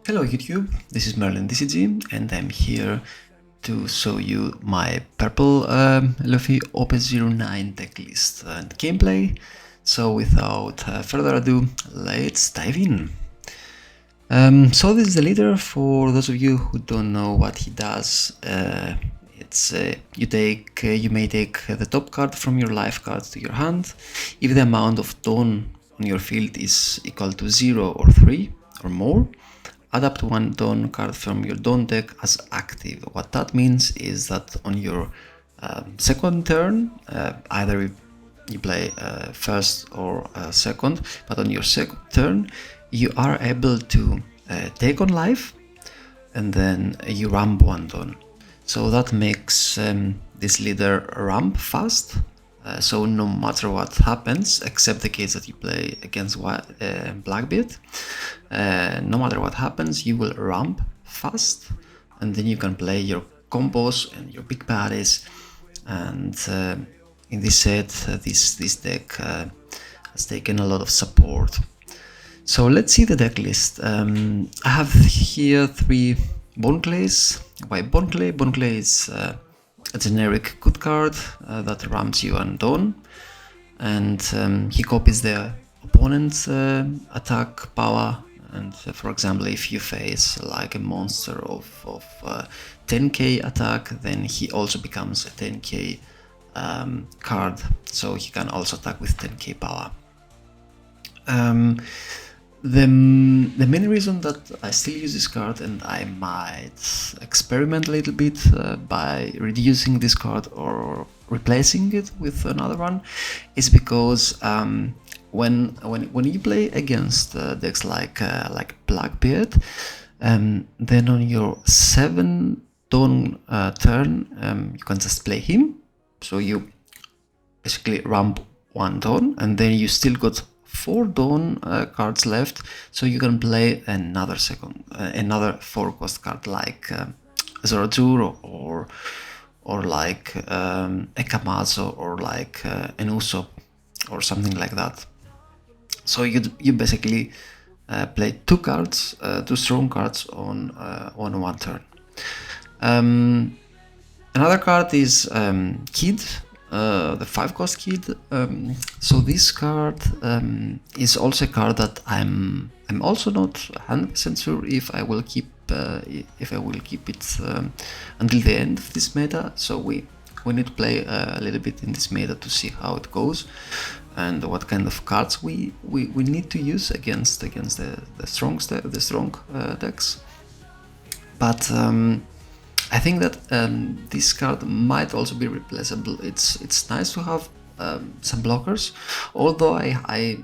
Hello YouTube, this is Merlin TCG and I'm here to show you my Purple Luffy OP09 decklist and gameplay. So without further ado, let's dive in. So this is the leader. For those of you who don't know what he does, it's you may take the top card from your life cards to your hand if the amount of Dawn on your field is equal to 0 or 3 or more. Adapt one Dawn card from your Dawn deck as active. What that means is that on your second turn, either you play first or second, but on your second turn you are able to take on life and then you ramp one Dawn. So that makes this leader ramp fast. So no matter what happens, except the case that you play against Blackbeard, no matter what happens, you will ramp fast, and then you can play your combos and your big baddies. And in this set, this deck has taken a lot of support. So let's see the deck list. I have here 3 Bone Clays. Why Bone Clay? Bone Clay is a generic good card that ramps you on Dawn, and he copies the opponent's attack power. And for example, if you face like a monster of 10k attack, then he also becomes a 10k card, so he can also attack with 10k power. The main reason that I still use this card, and I might experiment a little bit by reducing this card or replacing it with another one, is because when you play against decks like Blackbeard, then on your 7 Dawn turn, you can just play him. So you basically ramp 1 Dawn, and then you still got 4 Dawn cards left, so you can play another 4-cost card like Zorazuro or like a Kamazo or like an Usopp or something like that. So you basically play 2 cards, 2 strong cards on 1 turn. Another card is Kid. The 5-cost Kid. So this card is also a card that I'm also not 100% sure if I will keep it until the end of this meta. So we need to play a little bit in this meta to see how it goes and what kind of cards we need to use against the strong decks. But I think that this card might also be replaceable. It's nice to have some blockers, although I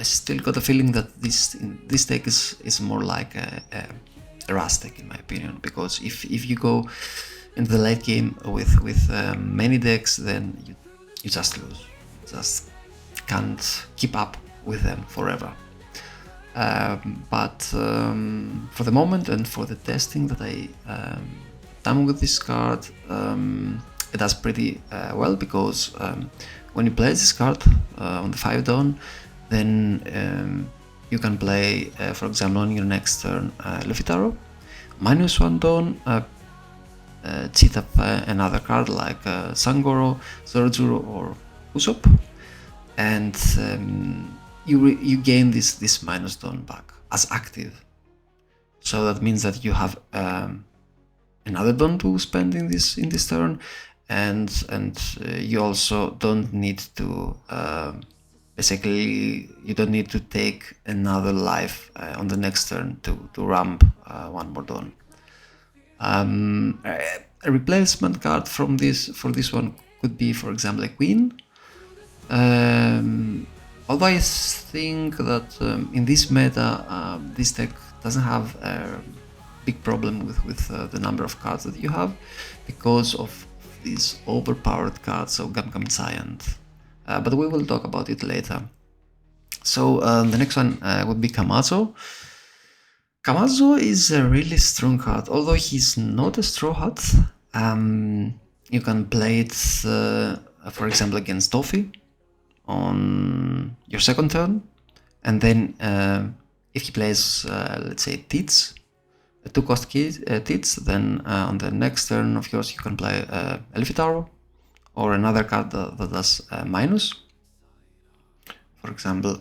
still got a feeling that this deck is more like a Rust deck in my opinion, because if you go into the late game with many decks, then you just lose, just can't keep up with them forever. But for the moment and for the testing that I done with this card, it does pretty well, because when you play this card on the 5 Dawn, then you can play, for example, on your next turn Luffy Taro, -1 Dawn, cheat up another card like Sangoro, Zorazuro or Usopp, and you gain this -Dawn back as active. So that means that you have another Dawn to spend in this turn, and you also don't need to basically you don't need to take another life on the next turn to ramp 1 more Dawn. A replacement card for this one could be, for example, a Queen. Although I think that in this meta, this deck doesn't have a big problem with the number of cards that you have, because of these overpowered cards, so Gum Giant. But we will talk about it later. So the next one would be Kamazo. Kamazo is a really strong card, although he's not a Straw Hat. You can play it, for example, against Toffee on your second turn, and then if he plays, let's say, Tits, a 2-cost Tits, then on the next turn of yours you can play a Luffy Taro, or another card that does minus. For example,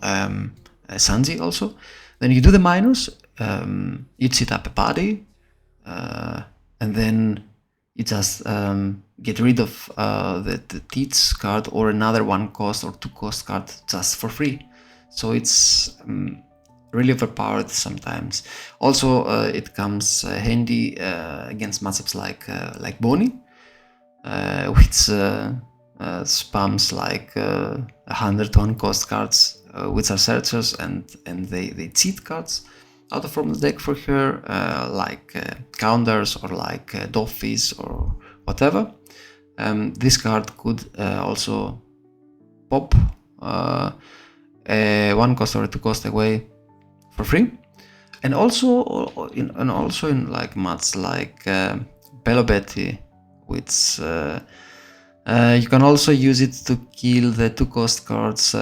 Sanji also. Then you do the minus, you'd set up a body, and then you just get rid of the Teats card or another 1-cost or 2-cost card just for free. So it's really overpowered sometimes. Also, it comes handy against matchups like Bonnie, which spams like 100 1-cost cards, which are searchers, and they cheat cards out from the deck for her, like counters or like Doffys or whatever. This card could also pop a 1-cost or a 2-cost away for free, and also in like mats like Bello Betty, which you can also use it to kill the 2-cost cards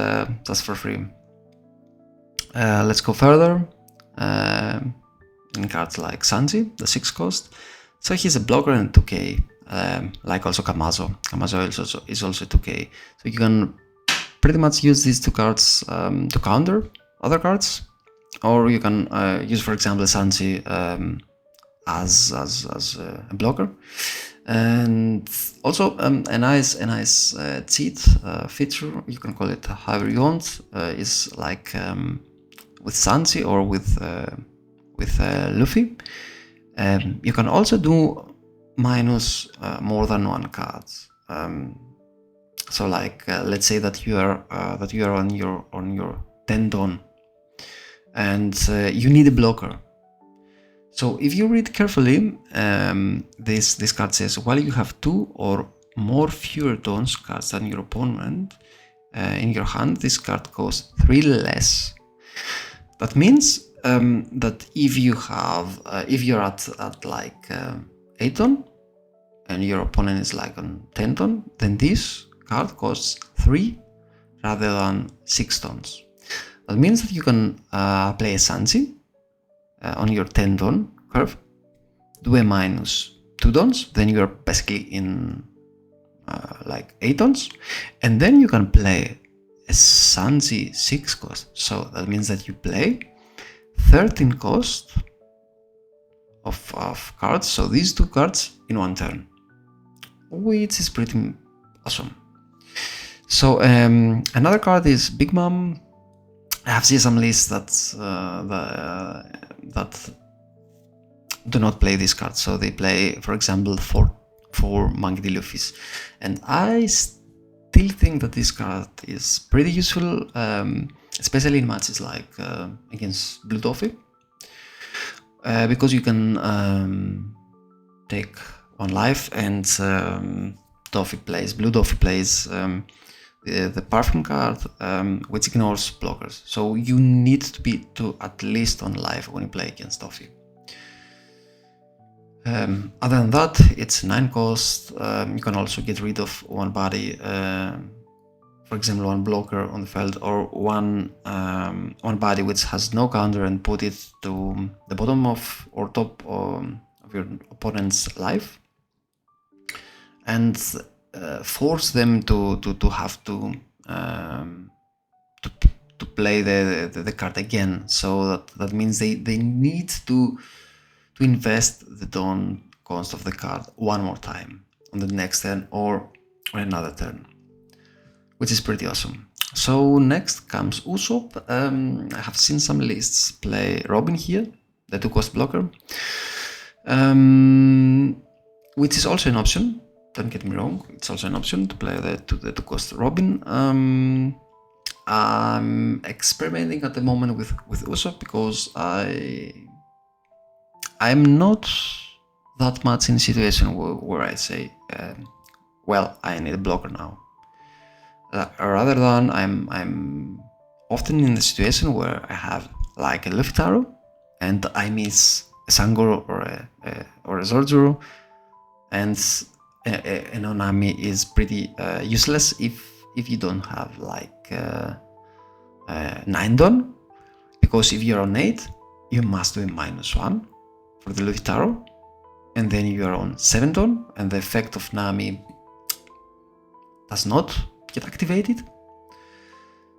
just for free. Let's go further. In cards like Sanji, the 6-cost. So he's a blocker and 2k, like also Kamazo. Kamazo is also 2k. So you can pretty much use these 2 cards to counter other cards, or you can use, for example, Sanji as a blocker. And also a nice cheat feature, you can call it however you want, is like with Sanji or with Luffy, you can also do minus more than 1 card. So like let's say that you are on your tendon, and you need a blocker. So if you read carefully, this card says, while you have 2 or more fewer Dons cards than your opponent in your hand, this card costs 3 less. That means that if you're at like 8 ton and your opponent is like on 10 ton, then this card costs 3 rather than 6 tons. That means that you can play a Sanji on your 10 ton curve, do a minus 2 tons, then you're basically in like 8 tons, and then you can play a Sanji 6-cost. So that means that you play 13 cost of cards, so these 2 cards in 1 turn, which is pretty awesome. So another card is Big Mom. I have seen some lists that do not play this card, so they play, for example, 4 Monkey D. Luffys, and I still think that this card is pretty useful, especially in matches like against Blue Toffee, because you can take 1 life, and Blue Toffee plays the Perfume card, which ignores blockers. So you need to be at least on life when you play against Toffee. Other than that, it's 9 cost. You can also get rid of 1 body, for example, 1 blocker on the field, or one body which has no counter, and put it to the bottom of or top of your opponent's life, and force them to have to play the card again. So that means they need to invest the Dawn cost of the card 1 more time on the next turn or another turn, which is pretty awesome. So next comes Usopp. I have seen some lists play Robin here, the 2-cost blocker, which is also an option. Don't get me wrong, it's also an option to play the 2-cost Robin. I'm experimenting at the moment with Usopp because I'm not that much in a situation where I say, well, I need a blocker now. Rather than I'm often in the situation where I have like a Luffy Taro and I miss a Sangoro or a Zoro, and an Onami is pretty useless if you don't have like 9 Don, because if you're on 8, you must do a -1 for the Luffy Taro, and then you are on 7 turn, and the effect of Nami does not get activated.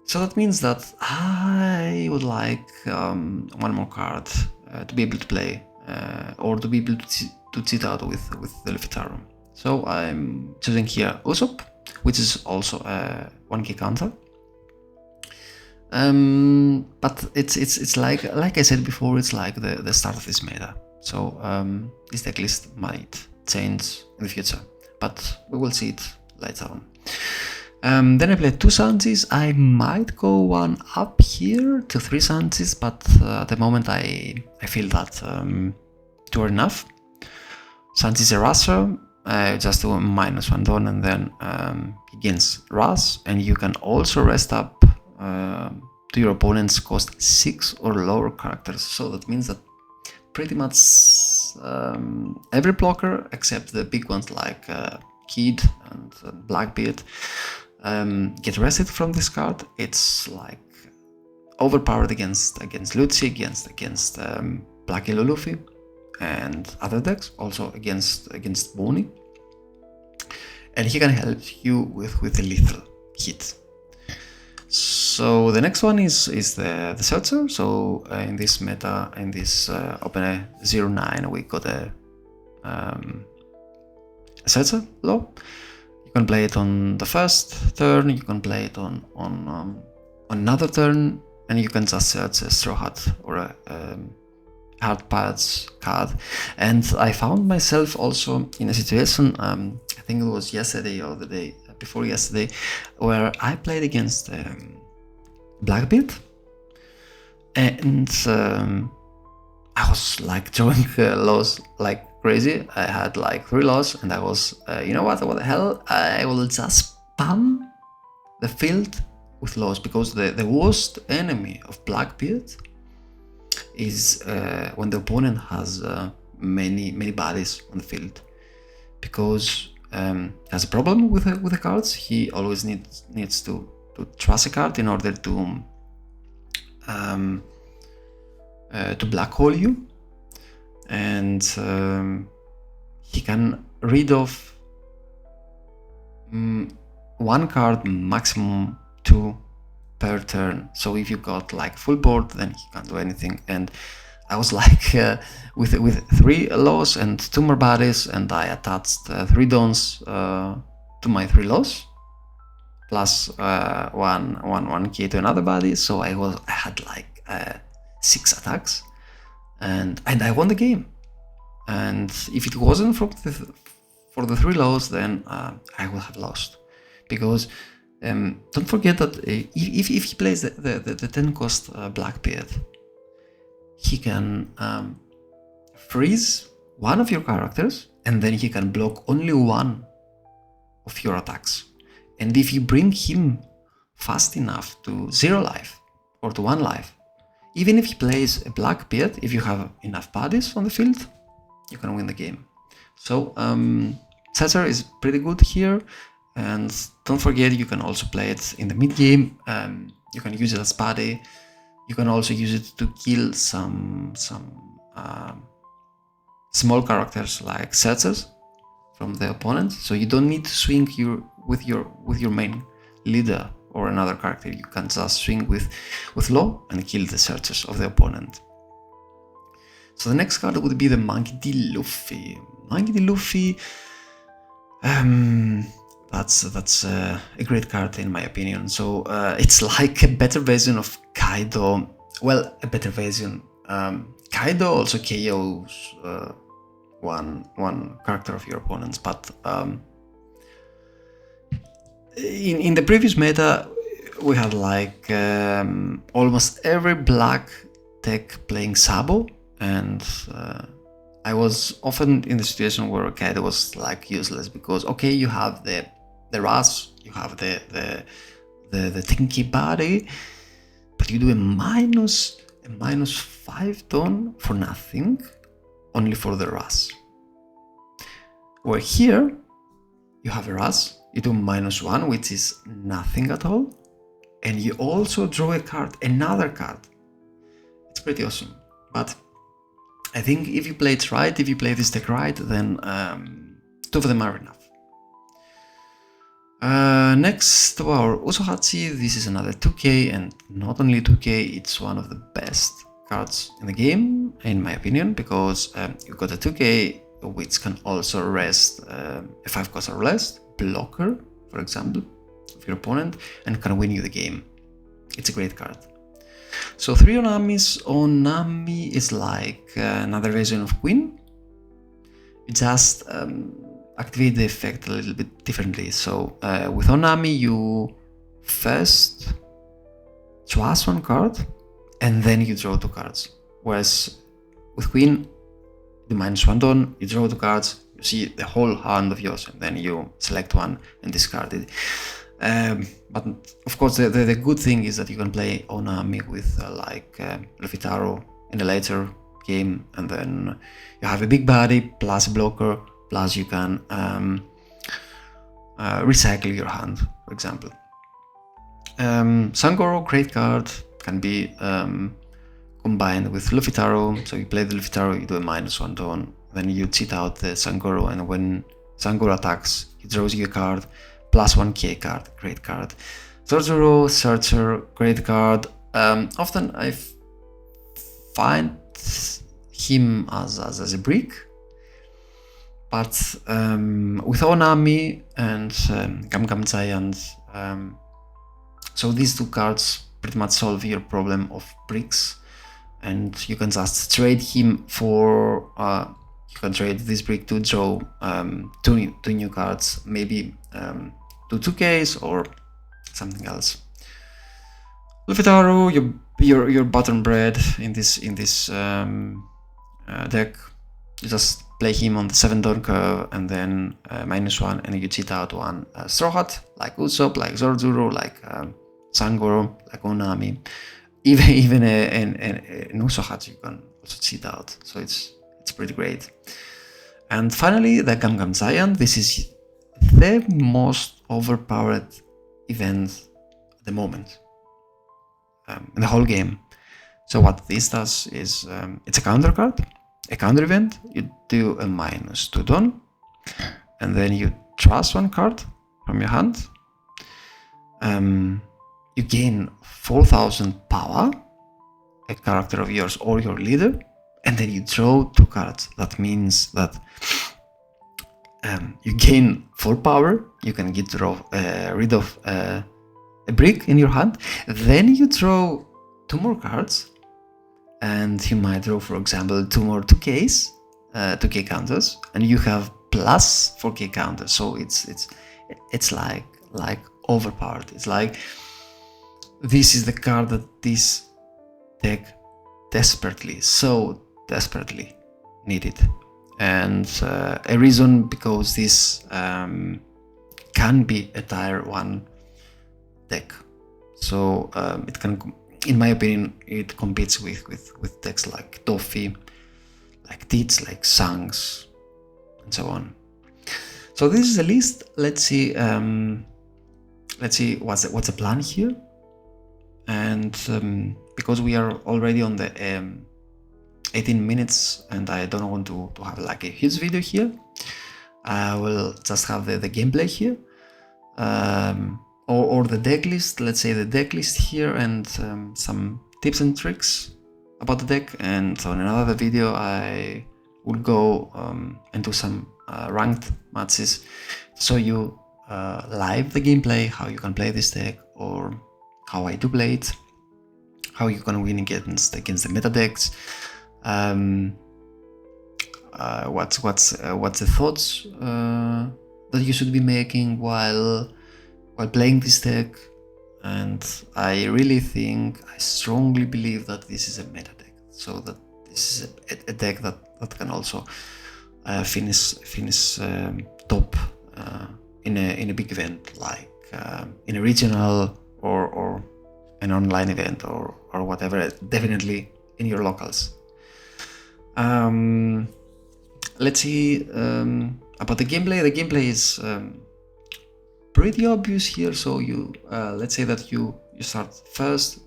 So that means that I would like one more card to be able to play, or to be able to cheat out with the Luffy Taro. So I'm choosing here Usopp, which is also a 1k counter. But it's like I said before, it's like the start of this meta. So this deck list might change in the future, but we will see it later on. Then I played 2 Sanjis. I might go one up here to 3 Sanjis, but at the moment I feel that 2 are enough. Sanji's a Rusher, just do a -1 don, and then he gains Rush, and you can also rest up to your opponent's cost 6 or lower characters. So that means that pretty much every blocker except the big ones like Kid and Blackbeard get rested from this card. It's like overpowered against Lucci, against Black Yellow Luffy and other decks, also against Bonnie, and he can help you with a lethal hit. So the next one is the Searcher. So in this meta, in this OP09, we got a Searcher law. You can play it on the first turn, you can play it on another turn, and you can just search a Straw Hat or a Hard Pads card. And I found myself also in a situation, I think it was yesterday or the day before yesterday, where I played against Blackbeard, and I was like drawing laws like crazy. I had like 3 laws, and I was, you know what the hell, I will just spam the field with laws, because the worst enemy of Blackbeard is when the opponent has many bodies on the field, because has a problem with the cards. He always needs to trust a card in order to black hole you, and he can read off 1 card, maximum 2 per turn. So if you got like full board, then he can't do anything. And I was like with 3 laws and 2 more bodies, and I attached 3 dons to my 3 laws, plus one key to another body. So I had like 6 attacks, and I won the game. And if it wasn't for the 3 laws, then I would have lost, because don't forget that if he plays the 10 cost Blackbeard, he can freeze 1 of your characters, and then he can block only 1 of your attacks. And if you bring him fast enough to 0 life or to 1 life, even if he plays a Blackbeard, if you have enough bodies on the field, you can win the game. So Cesar is pretty good here, and don't forget, you can also play it in the mid game. You can use it as body. You can also use it to kill some small characters like Searchers from the opponent. So you don't need to swing with your main leader or another character. You can just swing with Law and kill the Searchers of the opponent. So the next card would be the Monkey D. Luffy. Monkey D. Luffy, that's a great card in my opinion. So it's like a better version of Kaido. Well, a better version. Kaido also KOs one character of your opponents, but in the previous meta we had like almost every black deck playing Sabo, and I was often in the situation where Kaido was like useless, because okay, you have the Ras, you have the Tinky body, but you do a minus 5 ton for nothing, only for the Ras. Where here you have a Ras, you do -1, which is nothing at all, and you also draw a card, another card. pretty awesome. But I think if you play it right, if you play this deck right, then two of them are enough. Next to our Usohachi, this is another 2k, and not only 2k, it's one of the best cards in the game, in my opinion, because you've got a 2k which can also rest a 5 cost or less blocker, for example, of your opponent, and can win you the game. It's a great card. So 3 Onamis. Onami is like another version of Queen. You just activate the effect a little bit differently. So with Onami, you first choose one card and then you draw 2 cards. Whereas with Queen, the -1 turn, you draw 2 cards, you see the whole hand of yours, and then you select one and discard it. But of course, the good thing is that you can play Onami with like Luffy Taro in a later game, and then you have a big body plus blocker, plus you can recycle your hand, for example. Sangoro, great card, can be combined with Luffy Taro. So you play the Luffy Taro, you do a -1 turn, then you cheat out the Sangoro, and when Sangoro attacks, he draws you a card, +1k card, great card. Zororo, Searcher, great card. Often I find him as a brick, but with Onami and Gam Giant, so these 2 cards pretty much solve your problem of bricks, and you can just trade him for you can trade this brick to draw 2 new cards, maybe 2 2ks or something else. Luffy Taro, your bottom bread in this deck. You just play him on the 7-turn curve, and then -1, and you cheat out one Straw Hat, like Usopp, like Zororo, like Sangoro, like Onami. Even an Usohachi you can also cheat out, so it's pretty great. And finally, the Gam Giant. This is the most overpowered event at the moment in the whole game. So what this does is it's a counter card, a counter event. You do a -2 turn, and then you trust one card from your hand. You gain 4000 power, a character of yours or your leader, and then you draw 2 cards. That means that you gain 4 power, you can get rid of a brick in your hand, then you draw 2 more cards, and you might draw, for example, 2 more 2ks, 2k counters, and you have plus 4k counters. So it's like overpowered. It's like this is the card that this deck so desperately needed, and a reason because this can be a tier 1 deck. So it can, in my opinion, it competes with decks like Toffee, like Tits, like Sangs, and so on. So this is the list. Let's see what's the plan here. And because we are already on the 18 minutes, and I don't want to have like a huge video here, I will just have the gameplay here, or the deck list. Let's say the deck list here, and some tips and tricks about the deck. And on another video I will go and do some ranked matches, show you live the gameplay, how you can play this deck, or how I do play it, how you can win against the meta decks. What's the thoughts that you should be making while playing this deck. And I really think, I strongly believe that this is a meta deck, so that this is a deck that can also finish top in a big event, like in a regional or an online event or whatever, definitely in your locals. Let's see about the gameplay. The gameplay is pretty obvious here. So you let's say that you start first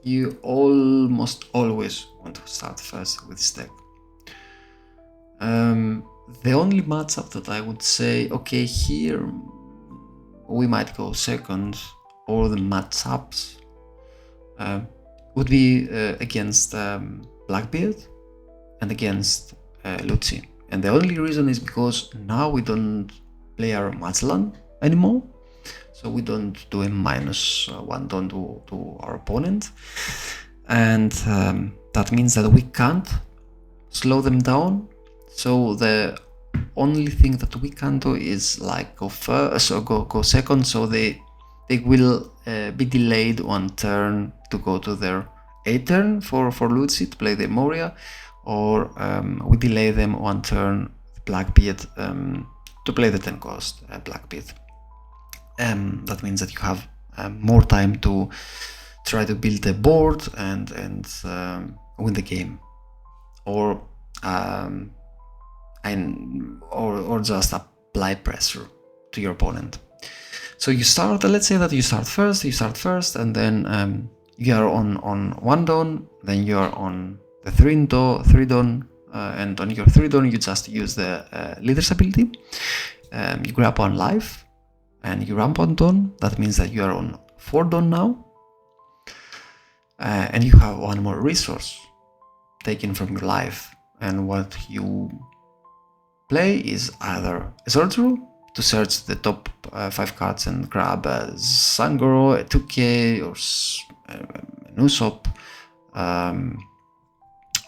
you almost always want to start first with this deck. The only matchup that I would say, okay, here we might go second, or the matchups would be against Blackbeard and against Lucy. And the only reason is because now we don't play our Magellan anymore, so we don't do a -1 don't do to our opponent, and that means that we can't slow them down. So the only thing that we can do is like go first or go second, so they will be delayed 1 turn to go to their A turn for Lucy to play the Moria, or we delay them 1 turn Blackbeard to play the 10 cost Blackbeard. That means that you have more time to try to build a board and win the game, or just apply pressure to your opponent. So you start, let's say that you start first, and then you are on 1 dawn, then you are on the 3 dawn, and on your 3 dawn you just use the leader's ability. You grab 1 life and you ramp on dawn. That means that you are on 4 dawn now, and you have 1 more resource taken from your life, and what you play is either a sorcerer to search the top 5 cards and grab a Sangoro, a 2K, or an Usopp.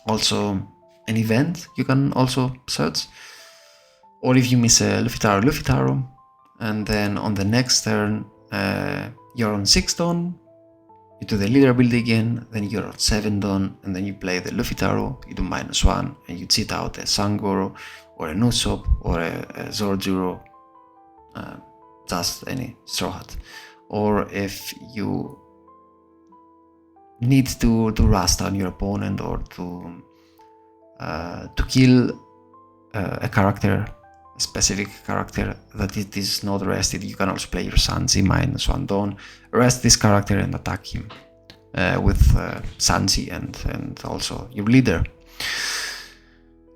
Also an event you can also search, or if you miss a Luffy Taro, and then on the next turn you're on 6 dawn, you do the leader ability again, then you're on 7 dawn, and then you play the Luffy Taro, you do -1, and you cheat out a Sangoro or an Usopp or a Zorjuro, just any Straw Hat. Or if you need to rust on your opponent, or to kill a character, a specific character that it is not rested, you can also play your Sanji -1 dawn, rest this character and attack him with Sanji and also your leader.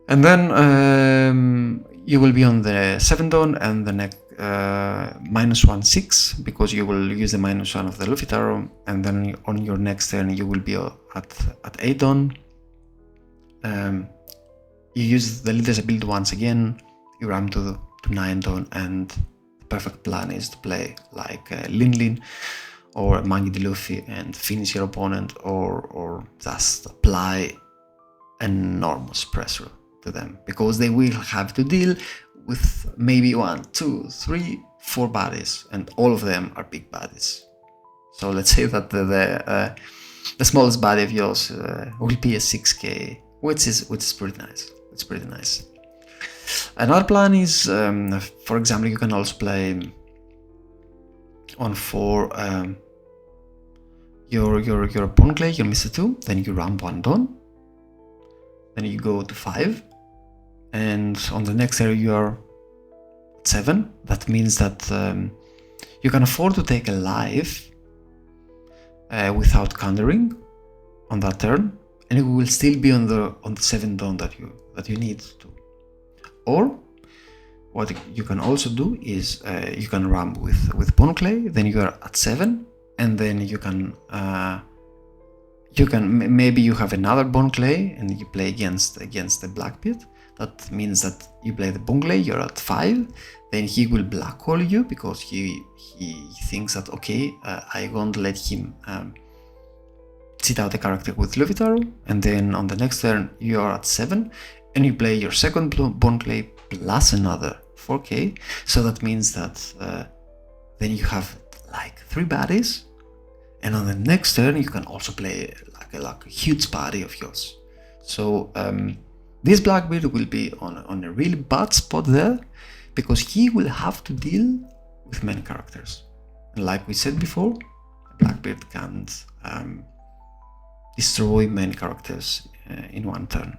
And then you will be on the 7 dawn and the next -1 6, because you will use the -1 of the Luffy Taro, and then on your next turn you will be at 8 dawn. You use the leader's ability once again, you ramp to 9 dawn, and the perfect plan is to play like Lin or Mangi D. Luffy and finish your opponent, or just apply enormous pressure to them, because they will have to deal with maybe 1, 2, 3, 4 baddies, and all of them are big baddies. So let's say that the smallest baddie of yours will be a 6k, which is pretty nice. It's pretty nice. Another plan is, for example, you can also play on 4 your Bone Clay, your Mr. 2, then you ramp 1 dawn, then you go to 5, and on the next area you are at 7. That means that you can afford to take a life without countering on that turn, and you will still be on the 7 dawn that you need to. Or what you can also do is you can ramp with Bone Clay, then you are at 7, and then you can maybe you have another Bone Clay and you play against the Blackbeard. That means that you play the Bone Clay, you're at 5, then he will black hole you, because he thinks that, okay, I won't let him cheat out the character with Luffy Taro, and then on the next turn you are at 7, and you play your second Bone Clay plus another 4k, so that means that then you have like 3 baddies, and on the next turn you can also play like a huge body of yours. So this Blackbeard will be on a really bad spot there, because he will have to deal with many characters. And like we said before, Blackbeard can't destroy many characters in 1 turn.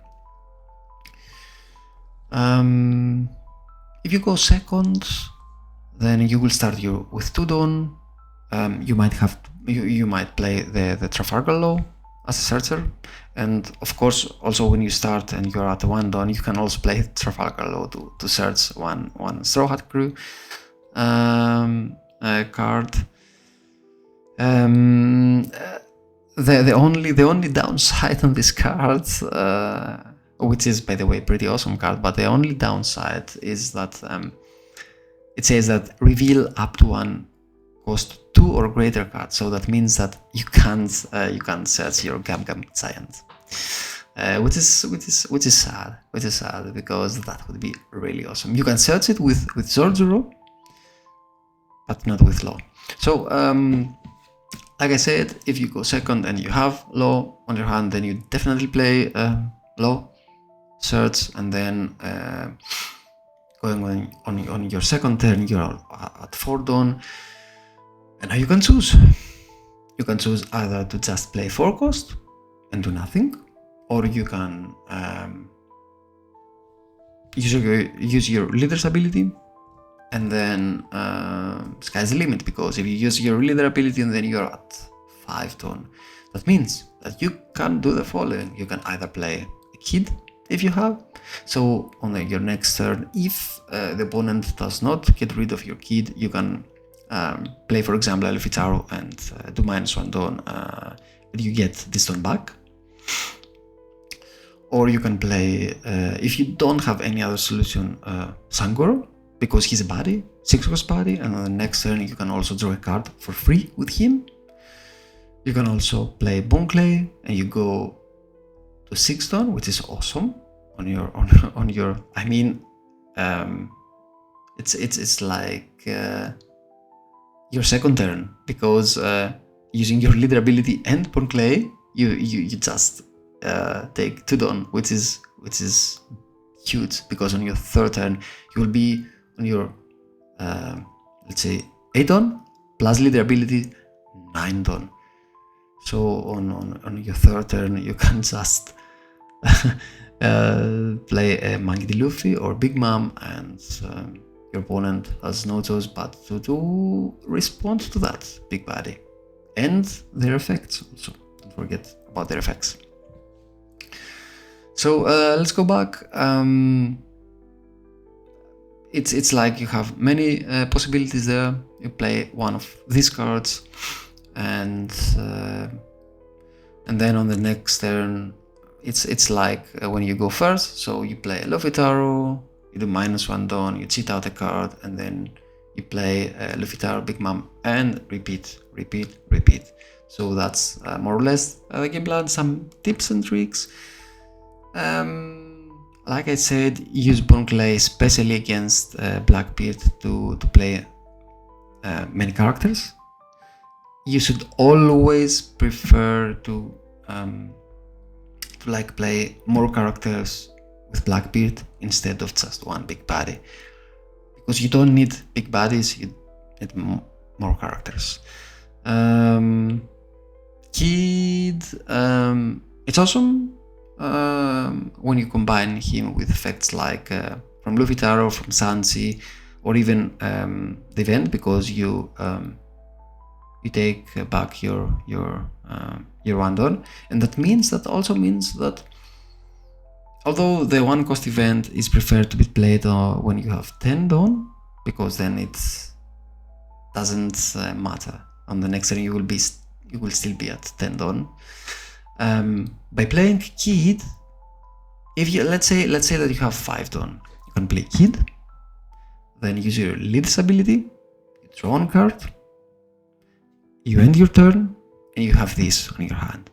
If you go second, then you will start with 2 dawn, you might play the Trafalgar Law as a searcher, and of course also when you start and you're at 1 Dawn, you can also play Trafalgar Law to search one Straw Hat Crew card. The only downside on this card, which is by the way pretty awesome card, but the only downside is that it says that reveal up to 1 cost 2 or greater card, so that means that you can't search your Gam Giant, which is sad, because that would be really awesome. You can search it with Zoro, but not with Law. So like I said, if you go second and you have Law on your hand, then you definitely play Law, search, and then going on your second turn, you're at 4 Dawn, and now you can choose. You can choose either to just play 4 cost and do nothing, or you can use your leader's ability, and then sky's the limit, because if you use your leader ability and then you're at 5 Dawn, that means that you can do the following. You can either play a kid if you have, so on your next turn, if the opponent does not get rid of your kid, you can play, for example, a Luffy Taro and do -1 Dawn, and you get this Dawn back. Or you can play, if you don't have any other solution, Sangoro, because he's a body, 6 cost body, and on the next turn you can also draw a card for free with him. You can also play Bone Clay, and you go to 6 Dawn, which is awesome on your I mean, it's like your second turn, because using your leader ability and Bone Clay, you just take 2 Dawn, which is huge, because on your third turn you will be on your let's say 8 Dawn plus leader ability 9 Dawn. So on your third turn you can just play a Monkey D. Luffy or Big Mom, and your opponent has no choice but to respond to that big body and their effects also. Don't forget about their effects. So let's go back. It's like you have many possibilities there. You play one of these cards, and then on the next turn, it's like when you go first. So you play a Luffy Taro, you do -1 Dawn, you cheat out a card, and then you play Luffy Taro, Big Mom, and repeat. So that's more or less the game plan. Some tips and tricks. Like I said, use Bone Clay especially against Blackbeard to play many characters. You should always prefer to like play more characters with Blackbeard instead of just one big body, because you don't need big bodies, you need more characters. Kid, it's awesome when you combine him with effects like from Luffy Taro, from Sanji, or even the event, because you take back your 1 Dawn, and that also means that although the 1 cost event is preferred to be played when you have 10 Dawn, because then it doesn't matter. On the next turn you will still be at 10 Dawn. By playing Kid, if you let's say that you have 5 Dawn, you can play Kid, then use your leader's ability, you draw 1 card, you end your turn, and you have this on your hand.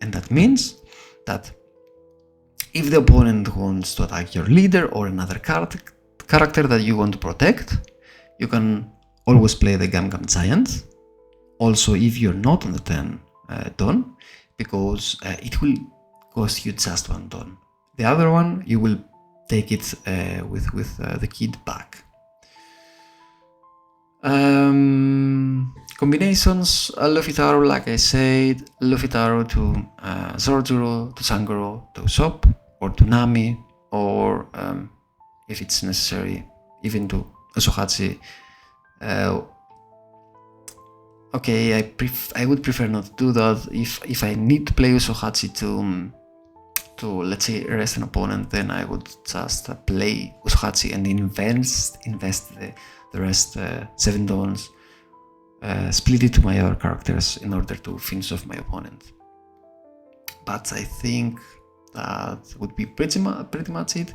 And that means that if the opponent wants to attack your leader or another character that you want to protect, you can always play the Gam Giant. Also, if you're not on the 10 Dawn, because it will cost you just 1 Dawn. The other one, you will take it with the Kid back. Combinations, Luffy Taro, like I said, Luffy Taro to Zoro, to Sangoro, to Usopp, or to Nami, or if it's necessary, even to Usohachi. okay, I would prefer not to do that. If I need to play Usohachi to let's say rest an opponent, then I would just play Usohachi and invest the rest 7 dons, split it to my other characters in order to finish off my opponent. But I think that would be pretty much it.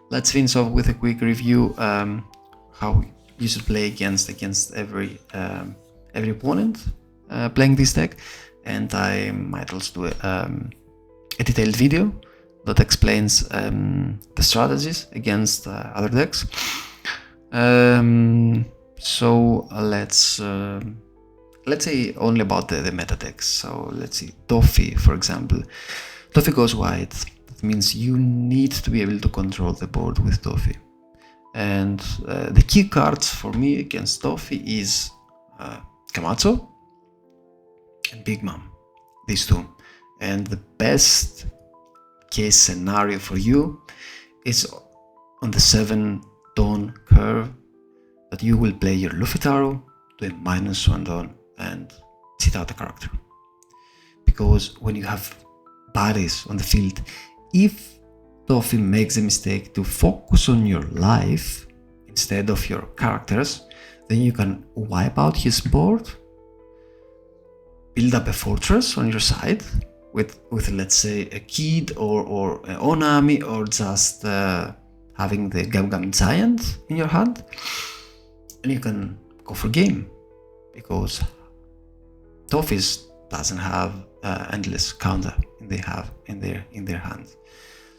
Let's finish off with a quick review how you should play against every opponent playing this deck, and I might also do a detailed video that explains the strategies against other decks. So let's say only about the meta decks. So let's see, Luffy, for example. Luffy goes white. That means you need to be able to control the board with Luffy. And the key cards for me against Luffy is Camacho and Big Mom, these two. And the best case scenario for you is on the 7 Dawn curve that you will play your Luffy Taro to a -1 Dawn and sit out the character. Because when you have bodies on the field, if Luffy makes a mistake to focus on your life instead of your characters, then you can wipe out his board, build up a fortress on your side with let's say a Kid or an Onami, or just having the Gam Giant in your hand, and you can go for game, because Toffees doesn't have endless counter in their hand.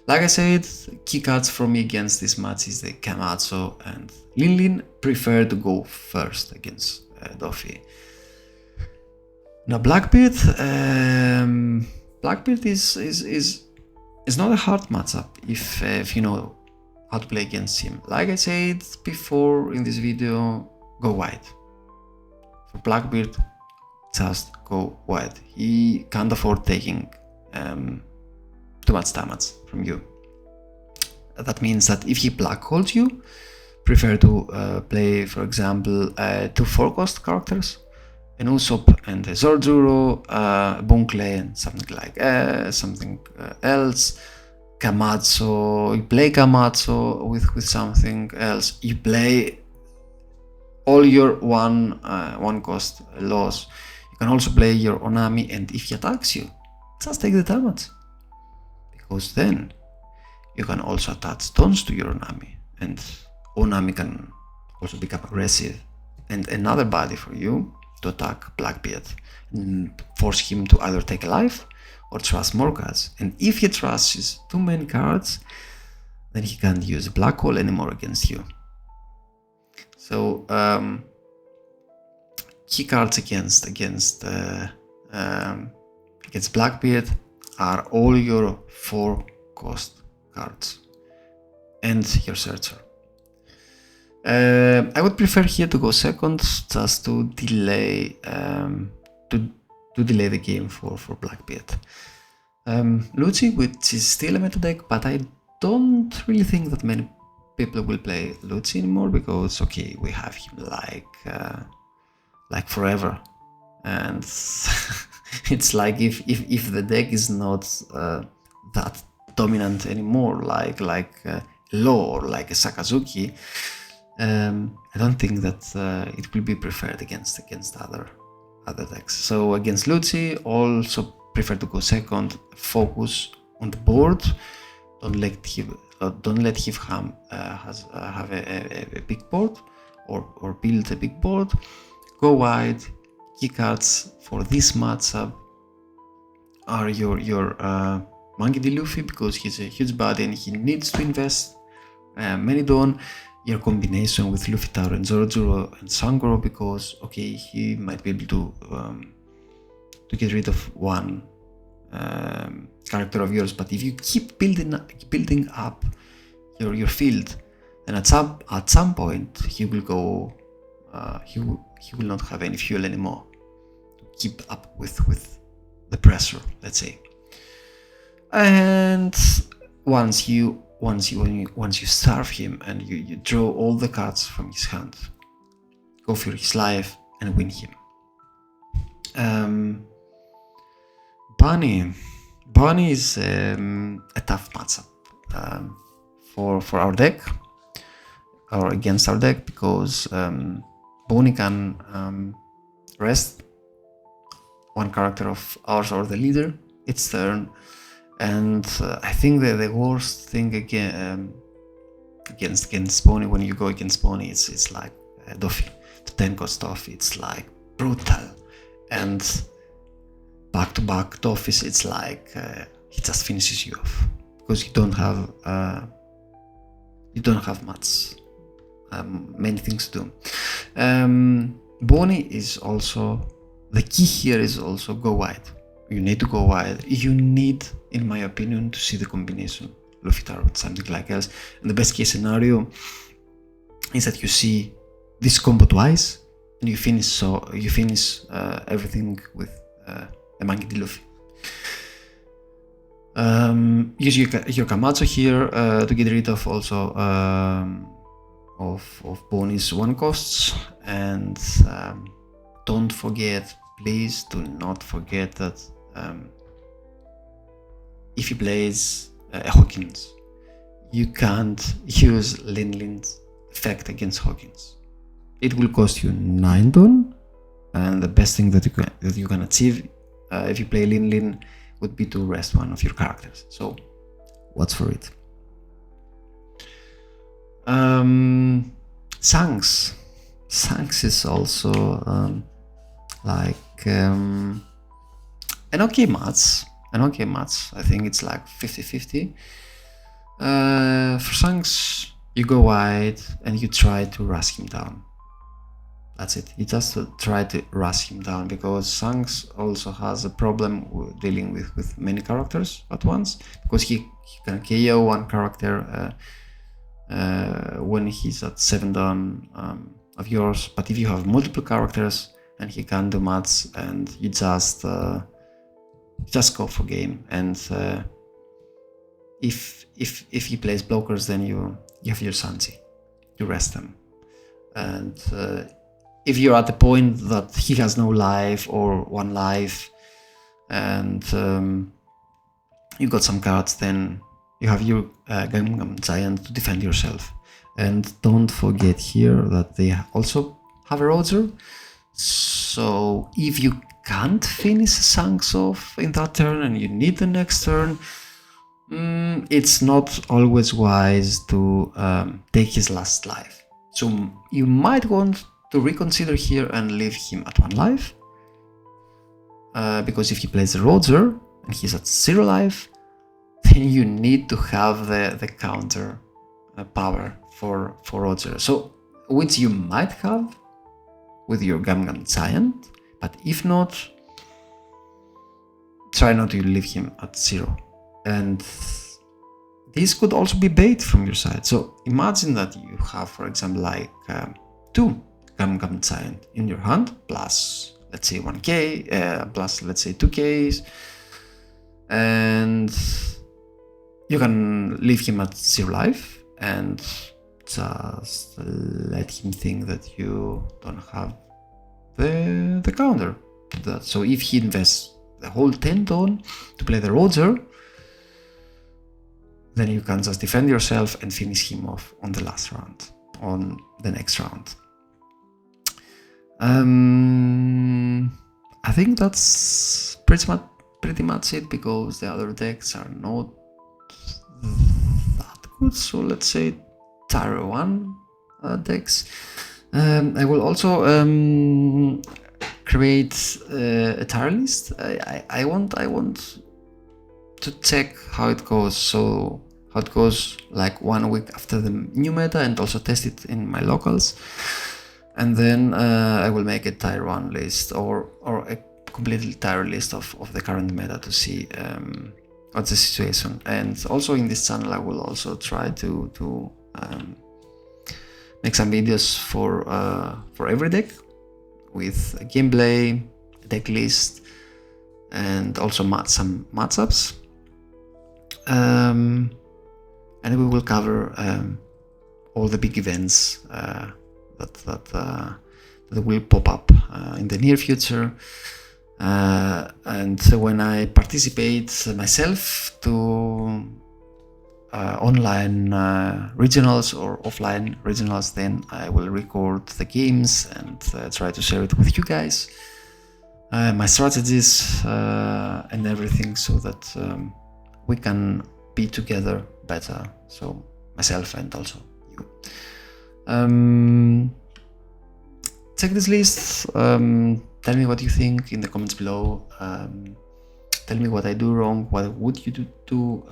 Like I said, key cards for me against this match is the Camacho, and Lin prefer to go first against Luffy. Now Blackbeard is not a hard matchup if you know how to play against him. Like I said before in this video, go white. For Blackbeard, just go white. He can't afford taking too much damage from you. That means that if he black holes you, prefer to play, for example, 2 4-cost characters, an Usopp and a Zoro, Bunkle and something else. Camacho, you play Camacho with something else. You play all your one cost loss. You can also play your Onami, and if he attacks you, just take the damage. Because then you can also attach stones to your Onami, and Onami can also become aggressive and another body for you to attack Blackbeard and force him to either take a life or trust more cards. And if he trusts too many cards, then he can't use Black Hole anymore against you. So key cards against Blackbeard are all your 4-cost cards and your Searcher. I would prefer here to go second, just to delay the game for Blackbeard. Lucci, which is still a meta deck, but I don't really think that many people will play Lucci anymore, because okay, we have him like forever, and it's like if the deck is not that dominant anymore, like Law or like a Sakazuki, I don't think that it will be preferred against other decks. So against Lucci, also prefer to go second, focus on the board, don't let him have a big board or build a big board. Go wide. Key cards for this matchup are your Monkey D. Luffy, because he's a huge body and he needs to invest many Dawn. Your combination with Luffy Taro and Zoro and Sangoro, because okay, he might be able to get rid of one character of yours, but if you keep building up your field, then at some point he will go. He will not have any fuel anymore to keep up with the pressure, let's say. And once you starve him and you draw all the cards from his hand, go for his life and win him. Bunny is a tough matchup for our deck, or against our deck, because Bonnie can rest one character of ours or the leader its turn, and I think that the worst thing against Bonnie, when you go against Bonnie, it's like Doffy, the 10 cost Doffy. It's like brutal, and back-to-back Doffys, it's like he just finishes you off because you don't have much many things to do. Bonnie is also the key here. Is also go wide. You need to go wide. You need, in my opinion, to see the combination Luffy Tarot, something like else. And the best case scenario is that you see this combo twice and you finish everything with a Monkey D. Luffy. Use your Camacho here to get rid of also of Bonnie's one costs, and don't forget, please do not forget that if he plays Hawkins, you can't use Lin's effect against Hawkins. It will cost you 9 don, and the best thing that you can achieve if you play Lin would be to rest one of your characters. So watch for it. Shanks is also like an okay match. I think it's like 50-50. For Shanks, you go wide and you try to rush him down. That's it. You just try to rush him down, because Shanks also has a problem with dealing with many characters at once, because he can KO one character when he's at 7 down of yours. But if you have multiple characters and he can't do much, and you just go for game, and if he plays blockers, then you have your Sanji, you rest them. And if you're at the point that he has no life or 1 life, and you got some cards, then you have your Gangnam Giant to defend yourself. And don't forget here that they also have a Roger. So if you can't finish Shanks off in that turn and you need the next turn, it's not always wise to take his last life. So you might want to reconsider here and leave him at 1 life, because if he plays a Roger and he's at 0 life, then you need to have the counter power for Roger. So, which you might have with your Gangnam Giant, but if not, try not to leave him at 0. And this could also be bait from your side. So imagine that you have, for example, like 2 Gangnam Giant in your hand, plus let's say 1k, plus let's say 2ks, and you can leave him at 0 life and just let him think that you don't have the counter to that. So if he invests the whole 10 ton to play the Roger, then you can just defend yourself and finish him off on the last round, on the next round. I think that's pretty much it, because the other decks are not that good. So let's say Tier 1 decks. I will also create a tier list. I want to check how it goes. So how it goes like 1 week after the new meta, and also test it in my locals. And then I will make a tier 1 list or a completely tier list of the current meta to see what's the situation. And also in this channel I will also try to make some videos for every deck with a gameplay, a deck list, and also some matchups. And we will cover all the big events that will pop up in the near future. And when I participate myself to online regionals or offline regionals, then I will record the games and try to share it with you guys, my strategies and everything, so that we can be together better, so myself and also you. Check this list, tell me what you think in the comments below, tell me what I do wrong, what would you do,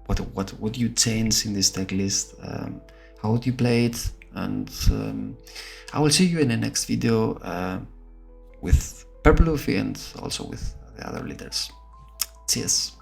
what would you change in this deck list, how would you play it, and I will see you in the next video with Purple Luffy and also with the other leaders. Cheers!